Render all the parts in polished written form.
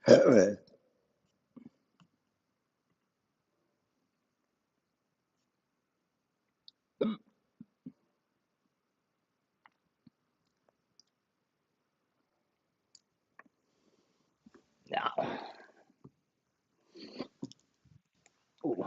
Now, ooh.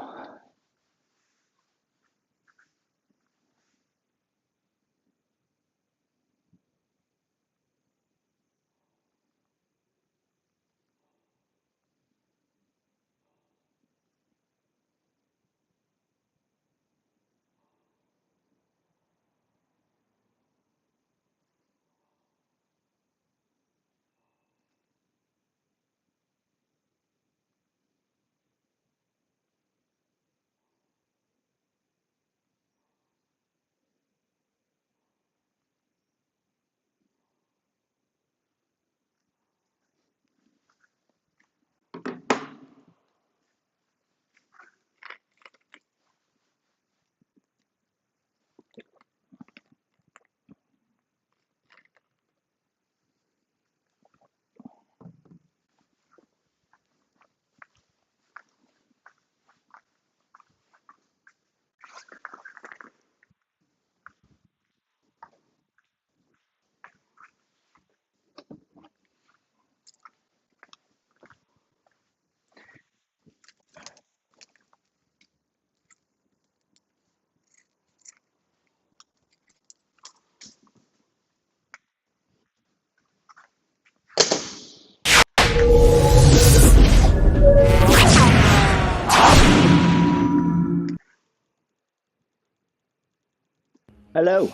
Hello.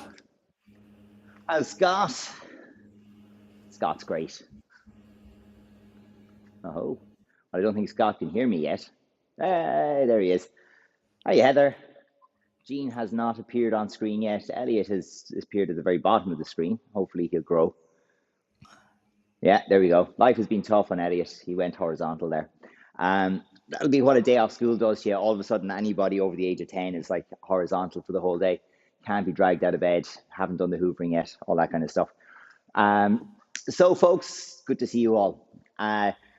How's Scott? Scott's great. Oh, I don't think Scott can hear me yet. Hey, there he is. Hi, Heather. Jean has not appeared on screen yet. Elliot has appeared at the very bottom of the screen. Hopefully he'll grow. Yeah, there we go. Life has been tough on Elliot. He went horizontal there. That'll be what a day off school does to you. All of a sudden, anybody over the age of 10 is like horizontal for the whole day. Can't be dragged out of bed. Haven't done the hoovering yet. All that kind of stuff. So, folks, good to see you all.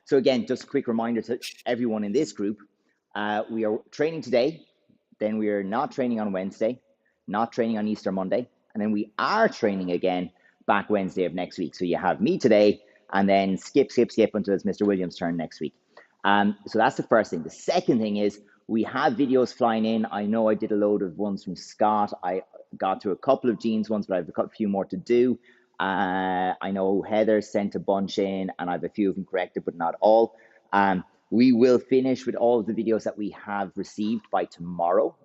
So, again, just a quick reminder to everyone in this group we are training today, then we are not training on Wednesday, not training on Easter Monday, and then we are training again back Wednesday of next week. So, you have me today, and then skip until it's Mr. Williams' turn next week. So, that's the first thing. The second thing is we have videos flying in. I know I did a load of ones from Scott. I got through a couple of Jean's ones, but I have a few more to do. I know Heather sent a bunch in, and I have a few of them corrected, but not all. We will finish with all of the videos that we have received by tomorrow.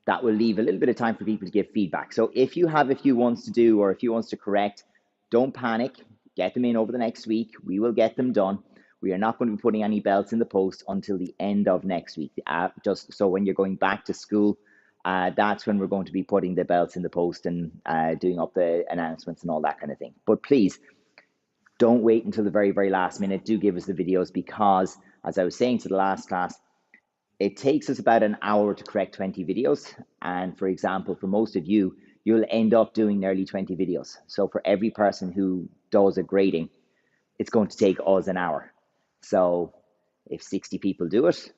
That will leave a little bit of time for people to give feedback. So if you have a few ones to do or a few ones to correct, don't panic. Get them in over the next week. We will get them done. We are not going to be putting any belts in the post until the end of next week. Just so when you're going back to school, that's when we're going to be putting the belts in the post and doing up the announcements and all that kind of thing. But please, don't wait until the very, very last minute. Do give us the videos because, as I was saying to the last class, it takes us about an hour to correct 20 videos. And for example, for most of you, you'll end up doing nearly 20 videos. So for every person who does a grading, it's going to take us an hour. So if 60 people do it,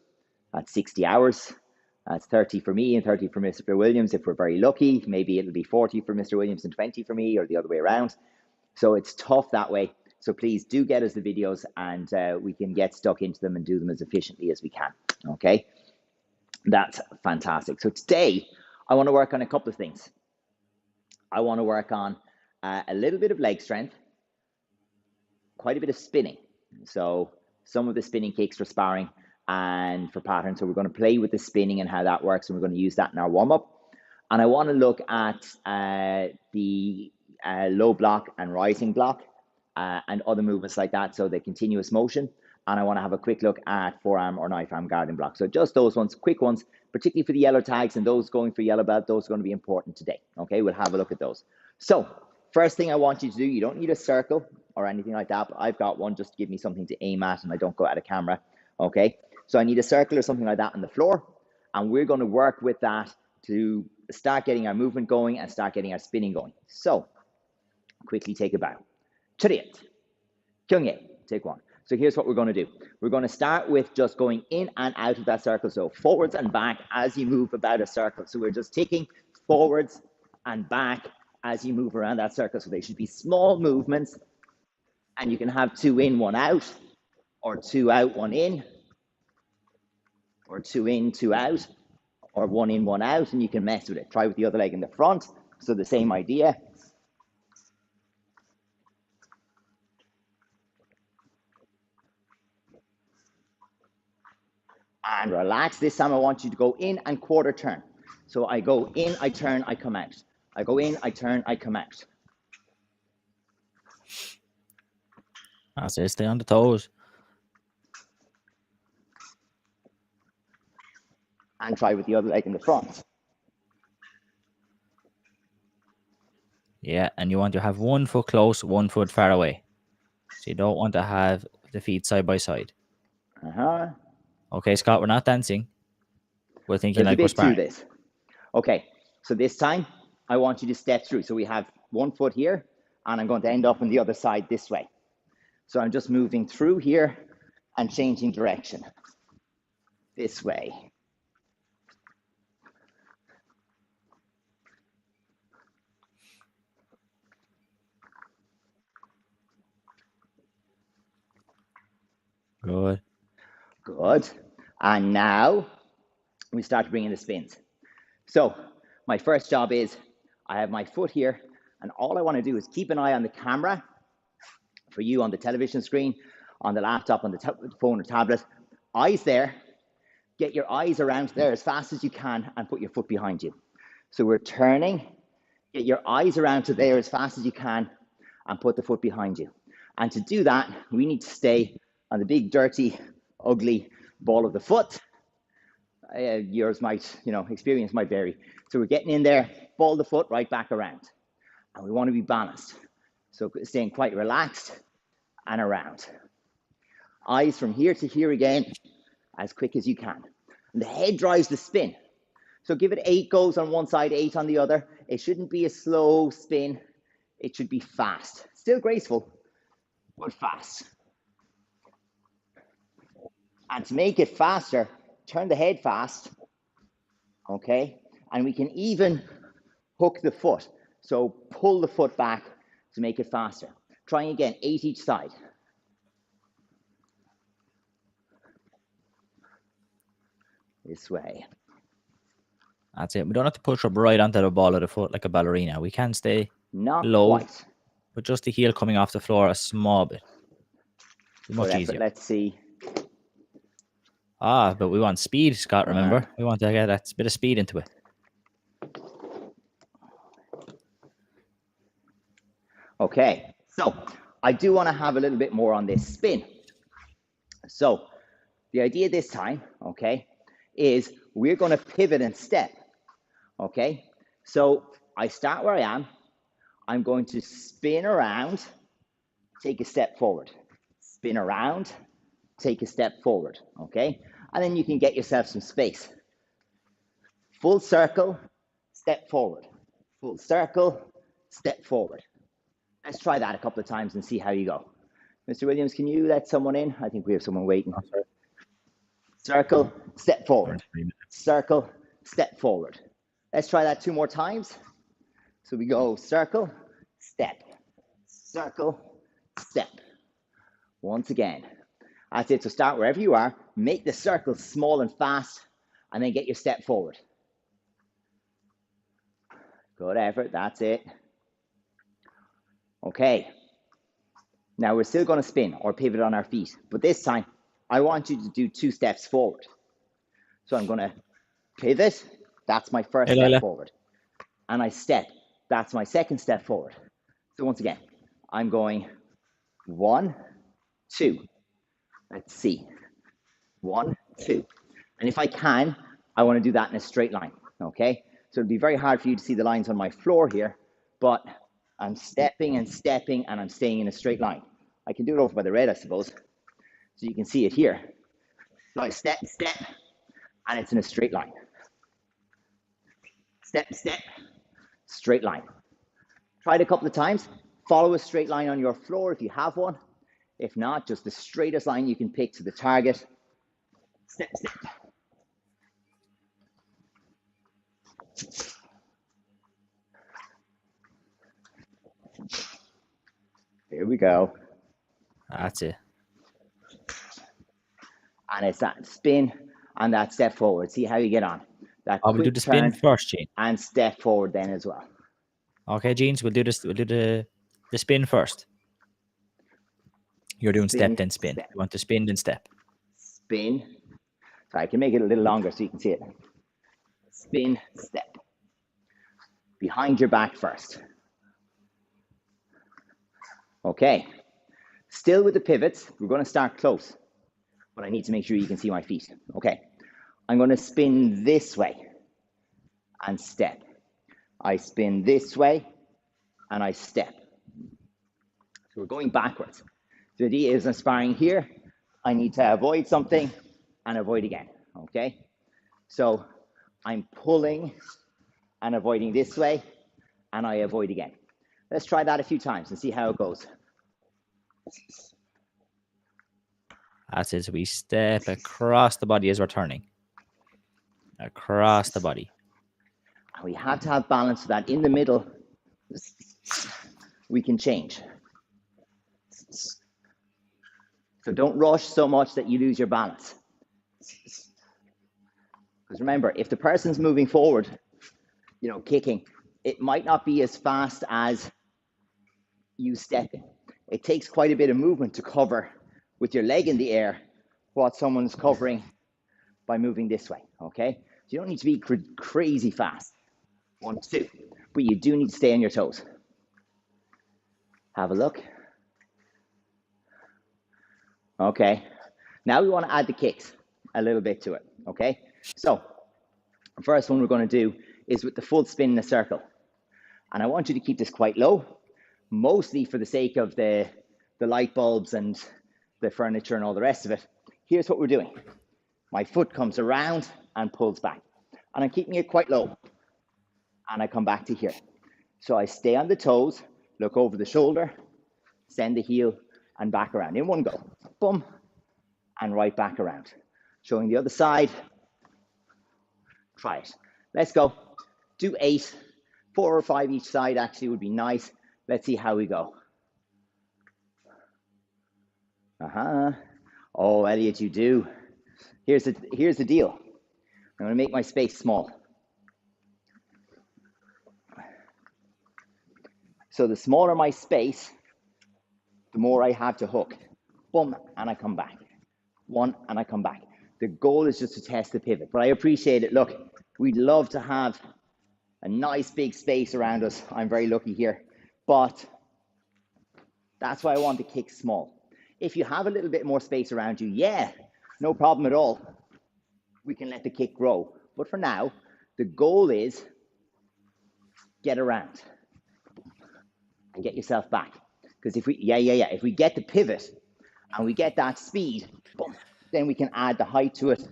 that's 60 hours. That's 30 for me and 30 for Mr. Williams. If we're very lucky, maybe it'll be 40 for Mr. Williams and 20 for me, or the other way around. So it's tough that way. So please do get us the videos, and we can get stuck into them and do them as efficiently as we can. Okay, that's fantastic. So today I want to work on a couple of things. I want to work on a little bit of leg strength, quite a bit of spinning. So some of the spinning kicks for sparring and for patterns. So we're going to play with the spinning and how that works, and we're going to use that in our warm-up. And I want to look at the low block and rising block and other movements like that, so the continuous motion. And I want to have a quick look at forearm or knife arm guarding block. So just those ones, quick ones, particularly for the yellow tags and those going for yellow belt, those are going to be important today. Okay, we'll have a look at those. So first thing I want you to do, you don't need a circle or anything like that, but I've got one just to give me something to aim at and I don't go out of camera. Okay, so I need a circle or something like that on the floor, and we're going to work with that to start getting our movement going and start getting our spinning going. So quickly take a bow. Chariot. Kyungye. Take one. So here's what we're going to do. We're going to start with just going in and out of that circle. So forwards and back as you move about a circle. So we're just ticking forwards and back as you move around that circle. So they should be small movements, and you can have 2 in, 1 out, or 2 out, 1 in, or 2 in, 2 out, or 1 in, 1 out, and you can mess with it. Try with the other leg in the front. So the same idea. And relax. This time I want you to go in and quarter turn. So I go in, I turn, I come out. I go in, I turn, I come out. That's it. Stay on the toes. And try with the other leg in the front. Yeah, and you want to have 1 foot close, 1 foot far away. So you don't want to have the feet side by side. Okay, Scott, we're not dancing. We're thinking There's like we're a bit to sparring. this. Okay, so this time I want you to step through. So we have 1 foot here, and I'm going to end up on the other side this way. So I'm just moving through here and changing direction this way. Good. Good. And now we start to bring in the spins. So my first job is I have my foot here, and all I want to do is keep an eye on the camera for you on the television screen, on the laptop, on the phone or tablet. Eyes there. Get your eyes around there as fast as you can and put your foot behind you. So we're turning. Get your eyes around to there as fast as you can and put the foot behind you. And to do that, we need to stay on the big, dirty, ugly ball of the foot. Yours might, experience might vary. So we're getting in there, ball the foot right back around. And we want to be balanced. So staying quite relaxed and around. Eyes from here to here again, as quick as you can. And the head drives the spin. So give it 8 goes on one side, 8 on the other. It shouldn't be a slow spin. It should be fast. Still graceful, but fast. And to make it faster, turn the head fast, okay? And we can even hook the foot. So pull the foot back to make it faster. Trying again, 8 each side. This way. That's it. We don't have to push up right onto the ball of the foot like a ballerina. We can stay Not low, quite. but just the heel coming off the floor a small bit. Much easier. Let's see. But we want speed, Scott, remember? We want to get that bit of speed into it. Okay, so I do want to have a little bit more on this spin. So the idea this time, okay, is we're going to pivot and step, okay? So I start where I am. I'm going to spin around, take a step forward. Spin around, take a step forward, okay? And then you can get yourself some space. Full circle, step forward. Full circle, step forward. Let's try that a couple of times and see how you go. Mr. Williams, can you let someone in? I think we have someone waiting. Circle, step forward. Circle, step forward. Let's try that 2 more times. So we go circle, step, circle, step. Once again. That's it. So start wherever you are. Make the circle small and fast, and then get your step forward. Good effort. That's it. Okay. Now we're still going to spin or pivot on our feet, but this time I want you to do 2 steps forward. So I'm going to pivot. That's my first step forward. And I step. That's my second step forward. So once again, I'm going 1, 2. Let's see. 1, 2. And if I can, I want to do that in a straight line. Okay? So it'd be very hard for you to see the lines on my floor here, but I'm stepping and stepping and I'm staying in a straight line. I can do it over by the red, I suppose. So you can see it here. So I step, step, and it's in a straight line. Step, step, straight line. Try it a couple of times. Follow a straight line on your floor if you have one. If not, just the straightest line you can pick to the target. Step, step. Here we go. That's it. And it's that spin and that step forward. See how you get on. That We'll do quick the spin turn first, Gene. and step forward then as well. Okay, Jeans, we'll do this. We'll do the spin first. You're doing step, then spin. Step. You want to spin, then step. Spin. So I can make it a little longer so you can see it. Spin, step. Behind your back first. Okay. Still with the pivots, we're going to start close. But I need to make sure you can see my feet. Okay. I'm going to spin this way and step. I spin this way and I step. So we're going backwards. The idea is I'm sparring here. I need to avoid something and avoid again. Okay? So I'm pulling and avoiding this way and I avoid again. Let's try that a few times and see how it goes. That's it. So we step across the body as we're turning. Across the body. And we have to have balance so that in the middle, we can change. So don't rush so much that you lose your balance. Because remember, if the person's moving forward, kicking, it might not be as fast as you stepping. It takes quite a bit of movement to cover with your leg in the air what someone's covering by moving this way, okay? So you don't need to be crazy fast. 1, 2, but you do need to stay on your toes. Have a look. Okay, now we want to add the kicks a little bit to it, okay? So the first one we're going to do is with the full spin in a circle. And I want you to keep this quite low, mostly for the sake of the light bulbs and the furniture and all the rest of it. Here's what we're doing. My foot comes around and pulls back. And I'm keeping it quite low. And I come back to here. So I stay on the toes, look over the shoulder, send the heel, and back around in one go. Boom, and right back around. Showing the other side. Try it. Let's go. Do 8. 4 or 5 each side actually would be nice. Let's see how we go. Oh, Elliot, you do. Here's the deal. I'm going to make my space small. So the smaller my space, the more I have to hook. Boom, and I come back. 1, and I come back. The goal is just to test the pivot, but I appreciate it. Look, we'd love to have a nice big space around us. I'm very lucky here, but that's why I want the kick small. If you have a little bit more space around you, yeah, no problem at all. We can let the kick grow. But for now, the goal is get around and get yourself back. Because if we get the pivot and we get that speed, boom, then we can add the height to it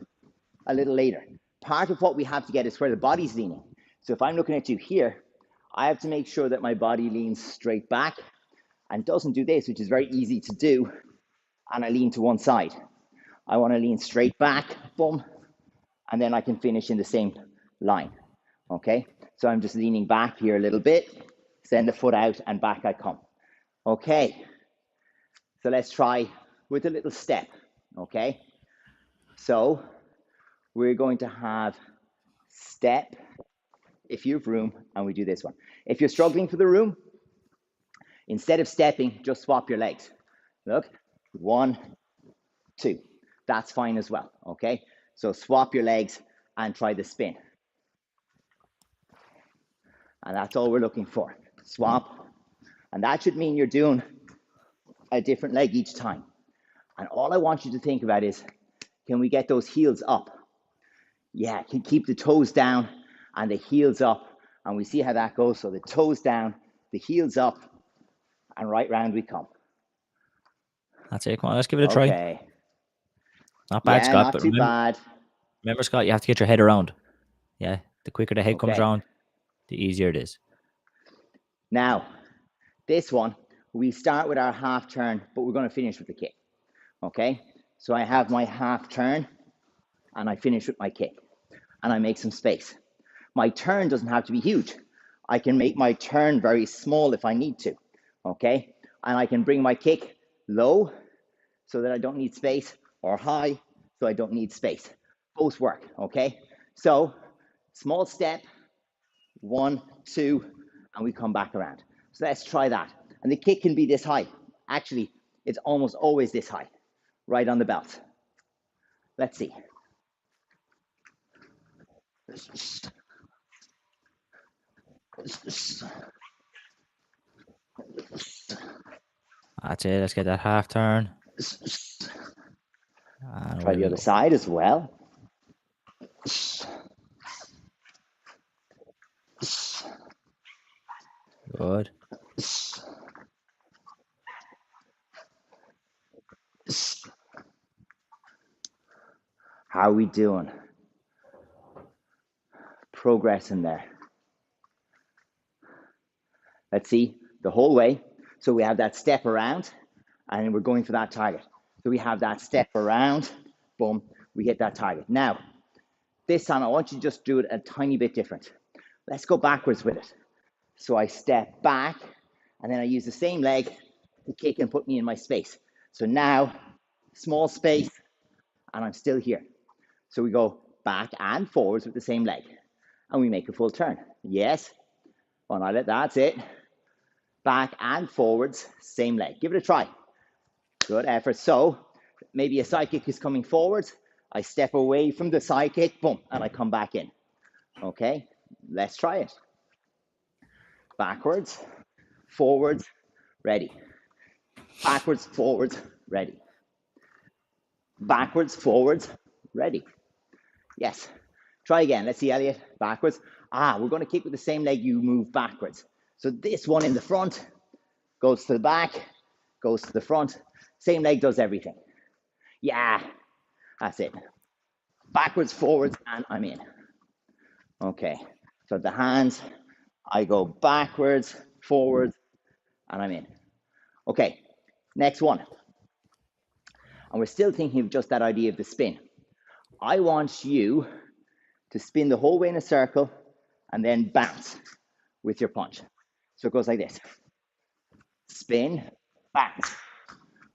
a little later. Part of what we have to get is where the body's leaning. So if I'm looking at you here, I have to make sure that my body leans straight back and doesn't do this, which is very easy to do, and I lean to one side. I want to lean straight back, boom, and then I can finish in the same line, okay? So I'm just leaning back here a little bit, send the foot out, and back I come. Okay, so let's try with a little step, okay? So we're going to have step, if you have room, and we do this one. If you're struggling for the room, instead of stepping, just swap your legs. Look, 1, 2. That's fine as well, okay? So swap your legs and try the spin. And that's all we're looking for. Swap. And that should mean you're doing a different leg each time. And all I want you to think about is, can we get those heels up? Yeah, can keep the toes down and the heels up. And we see how that goes. So the toes down, the heels up, and right round we come. That's it. Come on, let's give it a try. Okay. Not bad, Yeah, Scott. not But too bad. remember, Scott, you have to get your head around. Yeah, the quicker the head comes Okay. around, the easier it is. Now, this one, we start with our half turn, but we're going to finish with the kick. Okay, so I have my half turn and I finish with my kick and I make some space. My turn doesn't have to be huge. I can make my turn very small if I need to. Okay, and I can bring my kick low so that I don't need space, or high so I don't need space. Both work. Okay, so small step, 1, 2, and we come back around. So let's try that. And the kick can be this high. Actually, it's almost always this high, right on the belt. Let's see. That's it. Let's get that half turn. And Try away the we other go. side as well. Good. How are we doing? Progress in there. Let's see, the whole way. So we have that step around, and we're going for that target. So we have that step around, boom, we hit that target. Now, this time I want you to just do it a tiny bit different. Let's go backwards with it. So I step back, and then I use the same leg to kick and put me in my space. So now, small space, and I'm still here. So we go back and forwards with the same leg, and we make a full turn. Yes, one eyelid, that's it. Back and forwards, same leg. Give it a try. Good effort. So maybe a side kick is coming forwards. I step away from the side kick, boom, and I come back in. Okay, let's try it. Backwards, forwards, ready. Backwards, forwards, ready. Backwards, forwards, ready. Yes. Try again. Let's see, Elliot. Backwards. We're going to kick with the same leg you move backwards. So this one in the front goes to the back, goes to the front. Same leg does everything. Yeah, that's it. Backwards, forwards, and I'm in. Okay, so the hands, I go backwards, forwards, and I'm in. Okay, next one. And we're still thinking of just that idea of the spin. I want you to spin the whole way in a circle and then bounce with your punch. So it goes like this. Spin, bounce.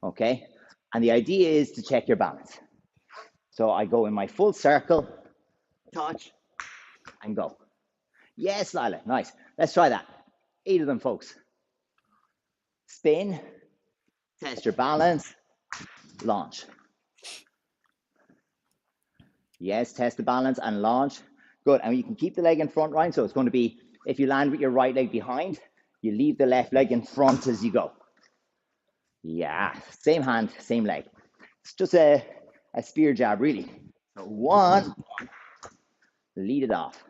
Okay? And the idea is to check your balance. So I go in my full circle, touch, and go. Yes, Lila, nice. Let's try that. 8 of them, folks. Spin, test your balance, launch. Yes, test the balance and launch. Good, and you can keep the leg in front, right? So it's going to be, if you land with your right leg behind, you leave the left leg in front as you go. Yeah, same hand, same leg. It's just a spear jab, really. So 1, lead it off.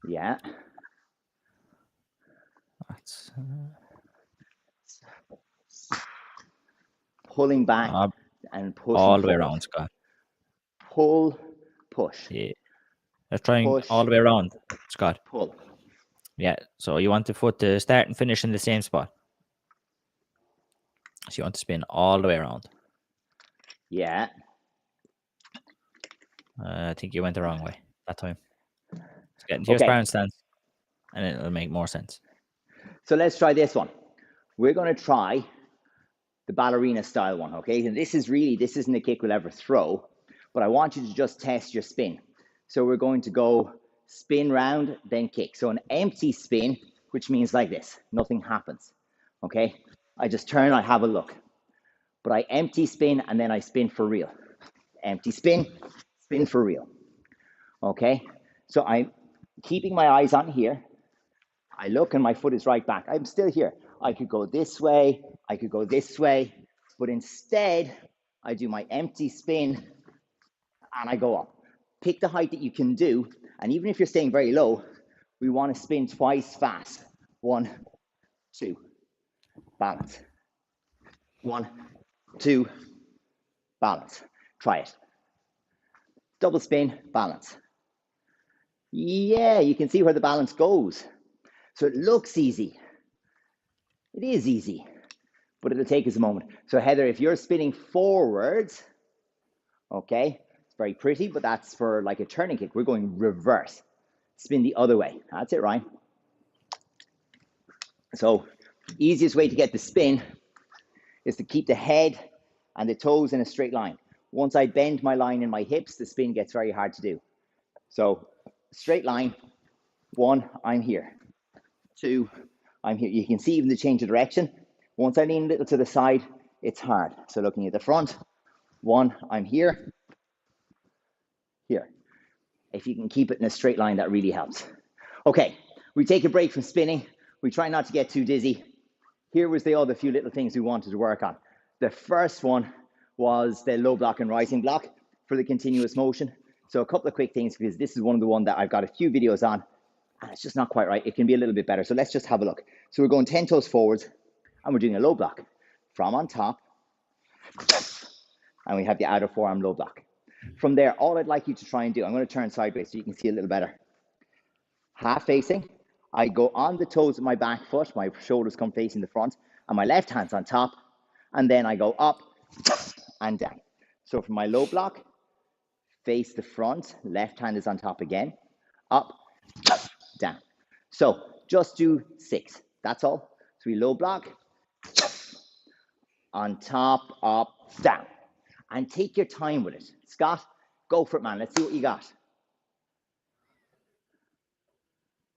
Yeah. That's Pulling back and pushing all the way forward. around, Scott. Pull, push. Yeah. Let's try Push, all the way around, Scott. pull. Yeah. So you want the foot to start and finish in the same spot. So you want to spin all the way around. Yeah. I think you went the wrong way that time. Let's get into your Okay, sparring stance, and it'll make more sense. so let's try this one. We're going to try the ballerina style one, okay? And this isn't a kick we'll ever throw, but I want you to just test your spin. So we're going to go spin round, then kick. So an empty spin, which means like this, nothing happens, okay? I just turn, I have a look. But I empty spin, and then I spin for real. Empty spin, spin for real, okay? So I'm keeping my eyes on here. I look and my foot is right back. I'm still here. I could go this way, I could go this way, but instead I do my empty spin and I go up. Pick the height that you can do, and even if you're staying very low, we want to spin twice fast. 1, 2, balance. 1, 2, balance. Try it. Double spin, balance. Yeah, you can see where the balance goes. So it looks easy, It is easy, but it'll take us a moment. So Heather, if you're spinning forwards, okay, it's very pretty, but that's for like a turning kick. We're going reverse. Spin the other way. That's it, Ryan. So easiest way to get the spin is to keep the head and the toes in a straight line. Once I bend my line in my hips, the spin gets very hard to do. So straight line, 1, I'm here. 2, I'm here. You can see even the change of direction. Once I lean a little to the side, it's hard. So looking at the front, 1, I'm here, here. If you can keep it in a straight line, that really helps. Okay, we take a break from spinning. We try not to get too dizzy. Here was the other few little things we wanted to work on. The first one was the low block and rising block for the continuous motion. So a couple of quick things, because this is one of the ones that I've got a few videos on, and it's just not quite right. It can be a little bit better. So let's just have a look. So we're going 10 toes forwards, and we're doing a low block from on top, and we have the outer forearm low block. From there, all I'd like you to try and do, I'm going to turn sideways so you can see a little better. Half facing, I go on the toes of my back foot, my shoulders come facing the front, and my left hand's on top, and then I go up and down. So for my low block, face the front, left hand is on top again, up, down. So just do 6, that's all. So we low block, on top, up, down. And take your time with it. Scott, go for it, man. Let's see what you got.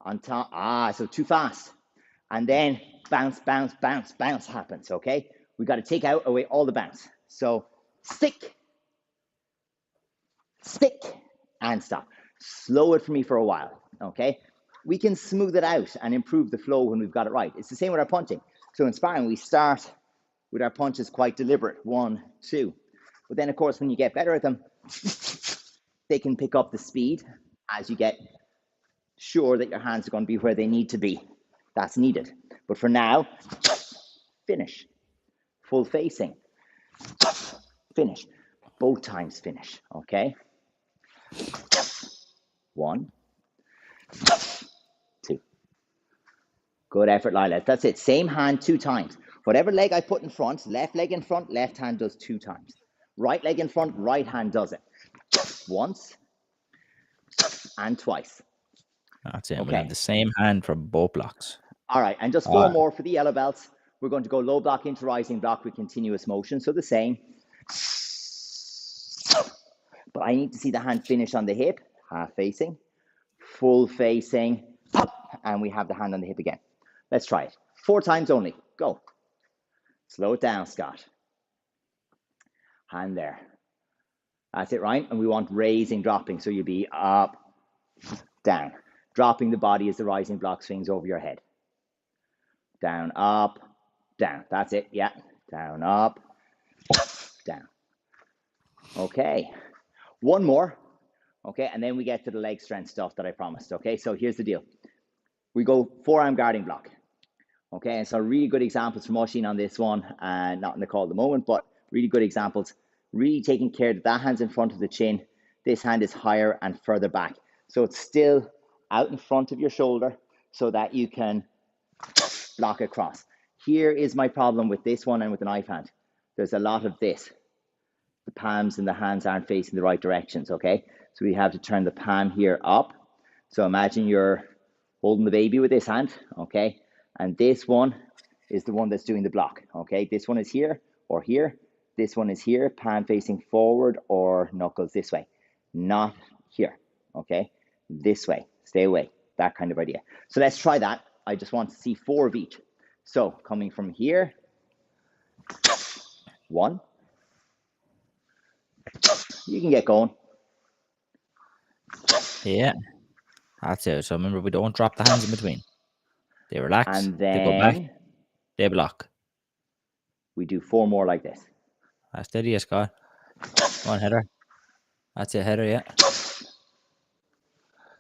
On top, so too fast. And then bounce, bounce, bounce, bounce happens, okay? We got to take away all the bounce. So stick, and stop. Slow it for me for a while, okay? We can smooth it out and improve the flow when we've got it right. It's the same with our punching. So in sparring, we start with our punches quite deliberate, 1, 2. But then, of course, when you get better at them, they can pick up the speed as you get sure that your hands are going to be where they need to be. That's needed. But for now, finish. Full facing. Finish. Both times finish, okay? 1, 2. Good effort, Lila. That's it. Same hand 2 times. Whatever leg I put in front, left leg in front, left hand does 2 times. Right leg in front, right hand does it. Once and twice. That's it. Okay. We have the same hand for both blocks. All right, and just 4 more for the yellow belts. We're going to go low block into rising block with continuous motion. So the same. But I need to see the hand finish on the hip, half facing, full facing, and we have the hand on the hip again. Let's try it. 4 times only. Go. Slow it down, Scott. Hand there. That's it, right? And we want raising, dropping. So you'll be up, down. Dropping the body as the rising block swings over your head. Down, up, down. That's it, yeah. Down, up, down. Okay. 1 more. Okay, and then we get to the leg strength stuff that I promised. Okay, so here's the deal. We go forearm guarding block. Okay, and so really good examples from Oisin on this one, and not in the call at the moment, but really good examples. Really taking care that hand's in front of the chin. This hand is higher and further back. So it's still out in front of your shoulder so that you can block across. Here is my problem with this one and with the knife hand. There's a lot of this. The palms and the hands aren't facing the right directions, okay? So we have to turn the palm here up. So imagine you're holding the baby with this hand, okay? And this one is the one that's doing the block, okay? This one is here or here. This one is here, palm facing forward or knuckles this way. Not here, okay? This way, stay away, that kind of idea. So let's try that. I just want to see 4 of each. So coming from here, 1. You can get going. Yeah, that's it. So remember, we don't drop the hands in between. They relax, And they go back, then they block. we do 4 more like this. Steady, yes, Scott. Come on, header. That's it, header, yeah.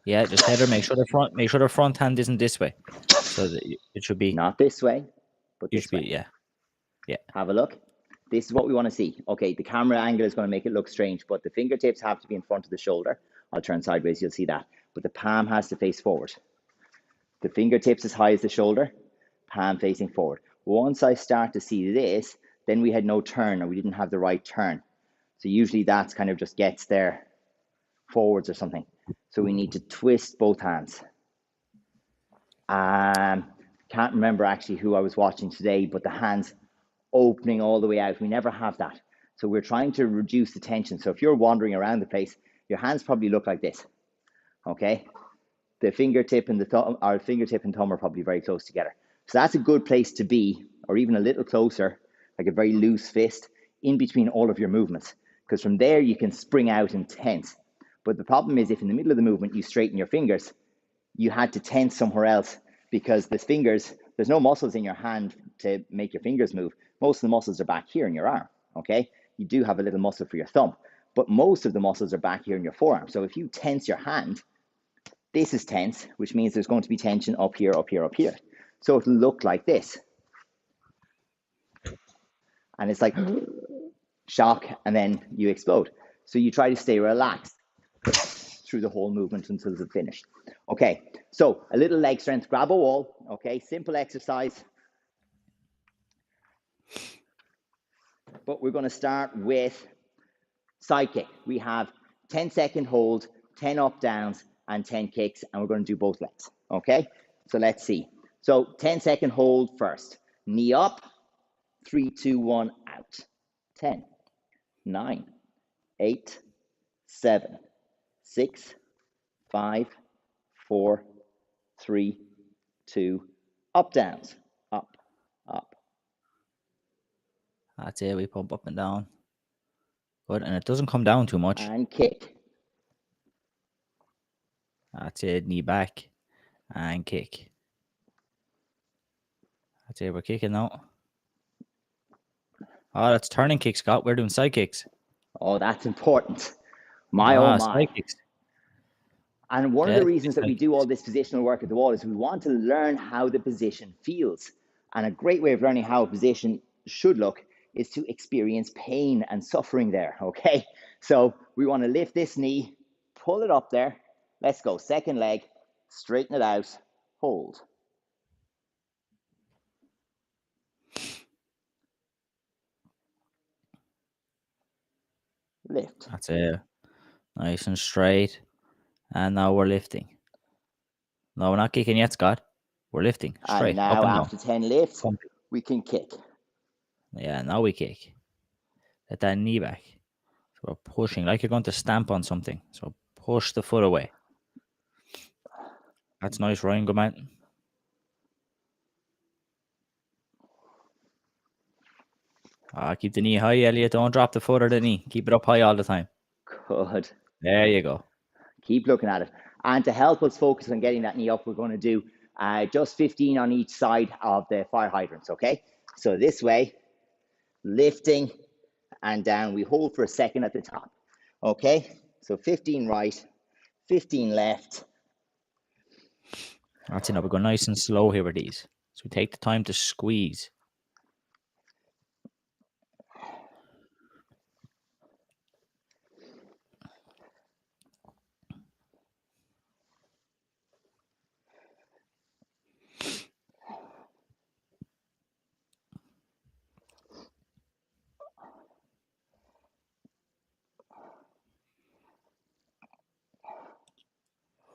Yeah, just header. Make sure the front hand isn't this way. So that it should be Not this way, but this way. yeah. Have a look. This is what we want to see. Okay, the camera angle is going to make it look strange, but the fingertips have to be in front of the shoulder. I'll turn sideways, you'll see that. But the palm has to face forward. The fingertips as high as the shoulder, palm facing forward. Once I start to see this, then we had no turn, or we didn't have the right turn. So usually that's kind of just gets there forwards or something. So we need to twist both hands. Can't remember actually who I was watching today, but the hands opening all the way out, we never have that. So we're trying to reduce the tension. So if you're wandering around the place, your hands probably look like this, okay? The fingertip and the thumb, or fingertip and thumb are probably very close together. So that's a good place to be, or even a little closer, like a very loose fist, in between all of your movements. Because from there you can spring out and tense. But the problem is if in the middle of the movement you straighten your fingers, you had to tense somewhere else, because the fingers, there's no muscles in your hand to make your fingers move. Most of the muscles are back here in your arm, okay? You do have a little muscle for your thumb, but most of the muscles are back here in your forearm. So if you tense your hand, this is tense, which means there's going to be tension up here, up here, up here. So it'll look like this. And it's like shock, and then you explode. So you try to stay relaxed through the whole movement until it's finished. Okay, so a little leg strength, grab a wall, okay, simple exercise. But we're gonna start with side kick. We have 10-second hold, 10 up downs, and 10 kicks, and we're gonna do both legs, okay? So let's see. So 10-second hold first. Knee up, 3, 2, 1, out. 10, 9, 8, 7, 6, 5, 4, 3, 2, up downs, up, up. That's it. We pump up and down. Good, and it doesn't come down too much. And kick. That's it. Knee back and kick. That's it. We're kicking now. Oh, that's turning kicks, Scott. We're doing side kicks. Oh, that's important. Oh my. Side kicks. And one of the reasons that we do all this positional work at the wall is we want to learn how the position feels. And a great way of learning how a position should look is to experience pain and suffering there, okay? So we want to lift this knee, pull it up there. Let's go. Second leg, straighten it out, hold. Lift. That's it. Nice and straight. And now we're lifting. No, we're not kicking yet, Scott. We're lifting straight. And now, after 10 lifts, we can kick. Yeah, now we kick. Let that knee back. So we're pushing like you're going to stamp on something. So push the foot away. That's nice, Ryan. Good man. Keep the knee high, Elliot. Don't drop the foot or the knee. Keep it up high all the time. Good. There you go. Keep looking at it. And to help us focus on getting that knee up, we're going to do just 15 on each side of the fire hydrants, okay? So this way, lifting and down. We hold for a second at the top, okay? So 15 right, 15 left. That's enough. We go nice and slow here with these. So we take the time to squeeze.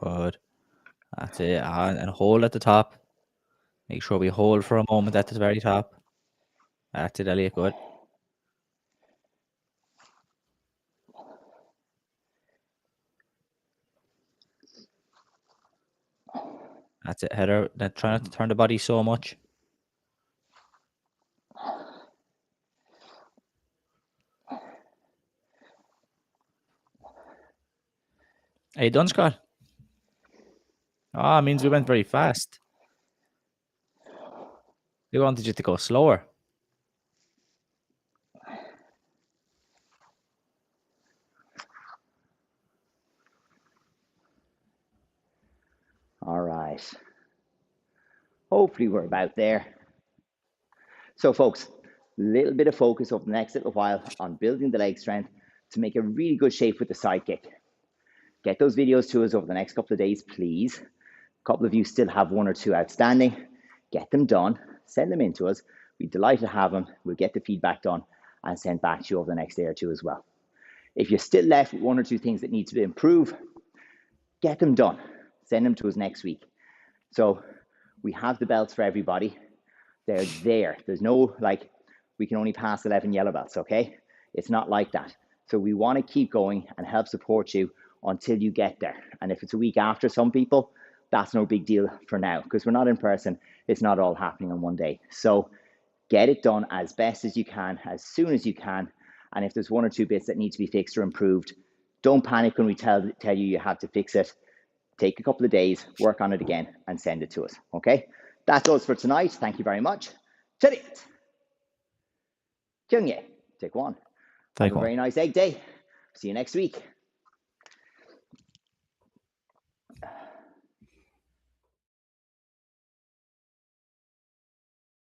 Good. That's it. And hold at the top. Make sure we hold for a moment at the very top. That's it, Elliot. Good. That's it, Heather. Try not to turn the body so much. Are you done, Scott? It means we went very fast. We wanted you to go slower. All right. Hopefully we're about there. So folks, a little bit of focus over the next little while on building the leg strength to make a really good shape with the side kick. Get those videos to us over the next couple of days, please. A couple of you still have one or two outstanding. Get them done, send them in to us. We'd be delighted to have them. We'll get the feedback done and sent back to you over the next day or two as well. If you're still left with 1 or 2 things that need to improve, get them done. Send them to us next week. So we have the belts for everybody. They're there. There's no, like, we can only pass 11 yellow belts, okay? It's not like that. So we want to keep going and help support you until you get there. And if it's a week after some people, that's no big deal for now, because we're not in person. It's not all happening on one day. So get it done as best as you can, as soon as you can. And if there's 1 or 2 bits that need to be fixed or improved, don't panic when we tell you have to fix it. Take a couple of days, work on it again, and send it to us, okay? That's us for tonight. Thank you very much. Cheers. Take one. Have a very nice egg day. See you next week.